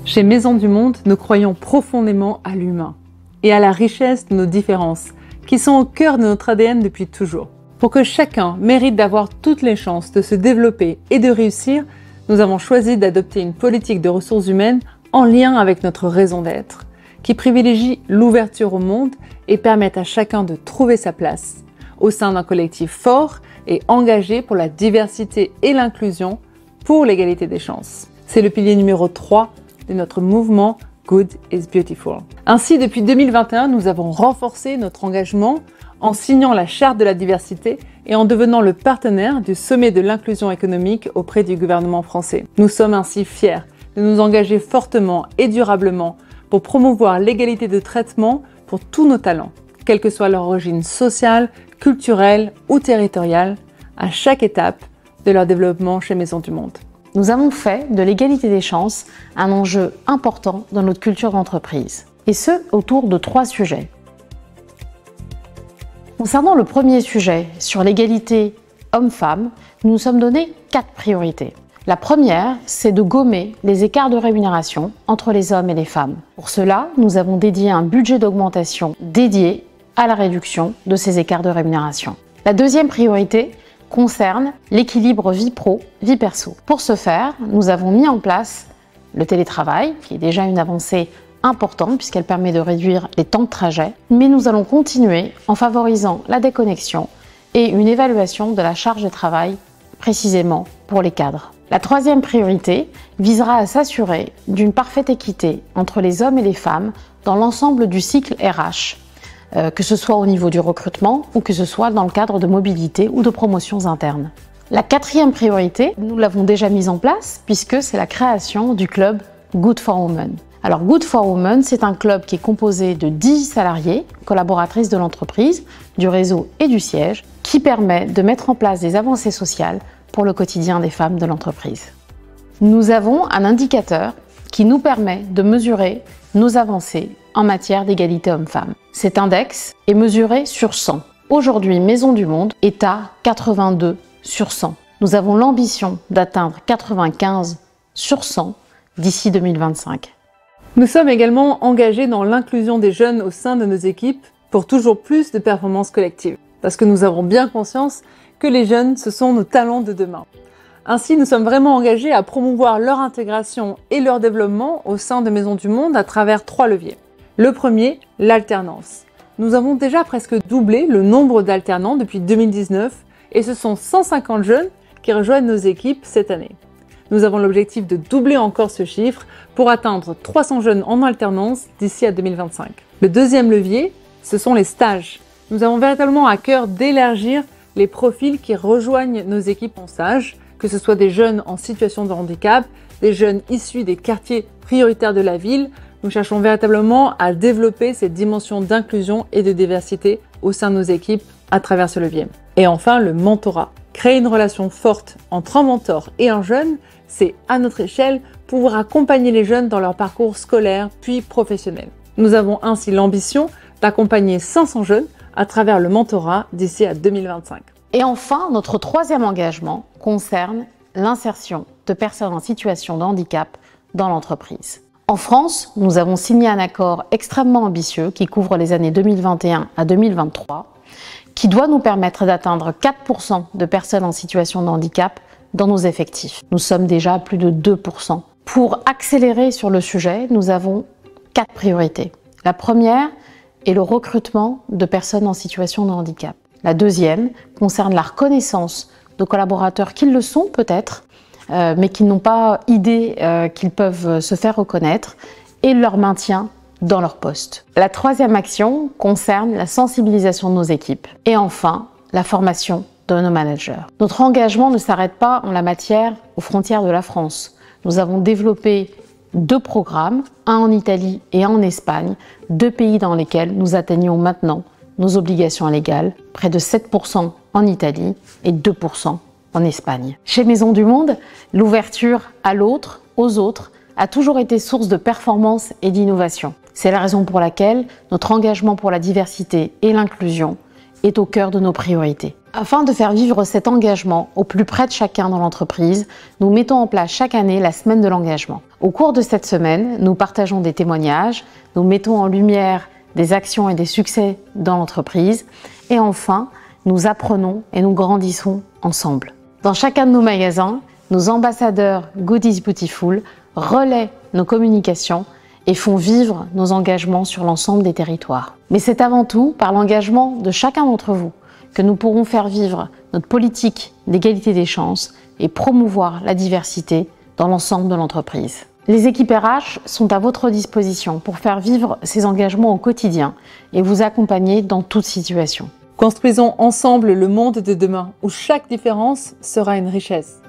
Chez Maisons du Monde, nous croyons profondément à l'humain et à la richesse de nos différences, qui sont au cœur de notre ADN depuis toujours. Pour que chacun mérite d'avoir toutes les chances de se développer et de réussir, nous avons choisi d'adopter une politique de ressources humaines en lien avec notre raison d'être, qui privilégie l'ouverture au monde et permet à chacun de trouver sa place au sein d'un collectif fort et engagé pour la diversité et l'inclusion pour l'égalité des chances. C'est le pilier numéro 3 de notre mouvement Good is Beautiful. Ainsi, depuis 2021, nous avons renforcé notre engagement en signant la charte de la diversité et en devenant le partenaire du sommet de l'inclusion économique auprès du gouvernement français. Nous sommes ainsi fiers de nous engager fortement et durablement pour promouvoir l'égalité de traitement pour tous nos talents, quelle que soit leur origine sociale, culturelle ou territoriale, à chaque étape de leur développement chez Maisons du Monde. Nous avons fait de l'égalité des chances un enjeu important dans notre culture d'entreprise, et ce autour de 3 sujets. Concernant le premier sujet, sur l'égalité homme-femme, nous nous sommes donné 4 priorités. La première, c'est de gommer les écarts de rémunération entre les hommes et les femmes. Pour cela, nous avons dédié un budget d'augmentation dédié à la réduction de ces écarts de rémunération. La deuxième priorité concerne l'équilibre vie pro, vie perso. Pour ce faire, nous avons mis en place le télétravail, qui est déjà une avancée importante puisqu'elle permet de réduire les temps de trajet, mais nous allons continuer en favorisant la déconnexion et une évaluation de la charge de travail précisément pour les cadres. La troisième priorité visera à s'assurer d'une parfaite équité entre les hommes et les femmes dans l'ensemble du cycle RH, que ce soit au niveau du recrutement ou que ce soit dans le cadre de mobilité ou de promotions internes. La quatrième priorité, nous l'avons déjà mise en place puisque c'est la création du club Good for Women. Alors Good for Women, c'est un club qui est composé de 10 salariés, collaboratrices de l'entreprise, du réseau et du siège, qui permet de mettre en place des avancées sociales pour le quotidien des femmes de l'entreprise. Nous avons un indicateur qui nous permet de mesurer nos avancées en matière d'égalité homme-femme. Cet index est mesuré sur 100. Aujourd'hui, Maisons du Monde est à 82 sur 100. Nous avons l'ambition d'atteindre 95 sur 100 d'ici 2025. Nous sommes également engagés dans l'inclusion des jeunes au sein de nos équipes pour toujours plus de performances collectives. Parce que nous avons bien conscience que les jeunes, ce sont nos talents de demain. Ainsi, nous sommes vraiment engagés à promouvoir leur intégration et leur développement au sein de Maisons du Monde à travers 3 leviers. Le premier, l'alternance. Nous avons déjà presque doublé le nombre d'alternants depuis 2019 et ce sont 150 jeunes qui rejoignent nos équipes cette année. Nous avons l'objectif de doubler encore ce chiffre pour atteindre 300 jeunes en alternance d'ici à 2025. Le deuxième levier, ce sont les stages. Nous avons véritablement à cœur d'élargir les profils qui rejoignent nos équipes en stage, que ce soit des jeunes en situation de handicap, des jeunes issus des quartiers prioritaires de la ville. Nous cherchons véritablement à développer cette dimension d'inclusion et de diversité au sein de nos équipes à travers ce levier. Et enfin, le mentorat. Créer une relation forte entre un mentor et un jeune, c'est à notre échelle pouvoir accompagner les jeunes dans leur parcours scolaire puis professionnel. Nous avons ainsi l'ambition d'accompagner 500 jeunes à travers le mentorat d'ici à 2025. Et enfin, notre troisième engagement concerne l'insertion de personnes en situation de handicap dans l'entreprise. En France, nous avons signé un accord extrêmement ambitieux qui couvre les années 2021 à 2023, qui doit nous permettre d'atteindre 4% de personnes en situation de handicap dans nos effectifs. Nous sommes déjà à plus de 2%. Pour accélérer sur le sujet, nous avons 4 priorités. La première est le recrutement de personnes en situation de handicap. La deuxième concerne la reconnaissance de collaborateurs qui le sont peut-être, mais qui n'ont pas idée qu'ils peuvent se faire reconnaître, et leur maintien dans leur poste. La troisième action concerne la sensibilisation de nos équipes. Et enfin, la formation de nos managers. Notre engagement ne s'arrête pas en la matière aux frontières de la France. Nous avons développé 2 programmes, un en Italie et un en Espagne, 2 pays dans lesquels nous atteignons maintenant nos obligations légales, près de 7% en Italie et 2% en Espagne. Chez Maisons du Monde, l'ouverture à l'autre, aux autres, a toujours été source de performance et d'innovation. C'est la raison pour laquelle notre engagement pour la diversité et l'inclusion est au cœur de nos priorités. Afin de faire vivre cet engagement au plus près de chacun dans l'entreprise, nous mettons en place chaque année la semaine de l'engagement. Au cours de cette semaine, nous partageons des témoignages, nous mettons en lumière des actions et des succès dans l'entreprise et enfin, nous apprenons et nous grandissons ensemble. Dans chacun de nos magasins, nos ambassadeurs Good is Beautiful relaient nos communications et font vivre nos engagements sur l'ensemble des territoires. Mais c'est avant tout par l'engagement de chacun d'entre vous que nous pourrons faire vivre notre politique d'égalité des chances et promouvoir la diversité dans l'ensemble de l'entreprise. Les équipes RH sont à votre disposition pour faire vivre ces engagements au quotidien et vous accompagner dans toute situation. Construisons ensemble le monde de demain où chaque différence sera une richesse.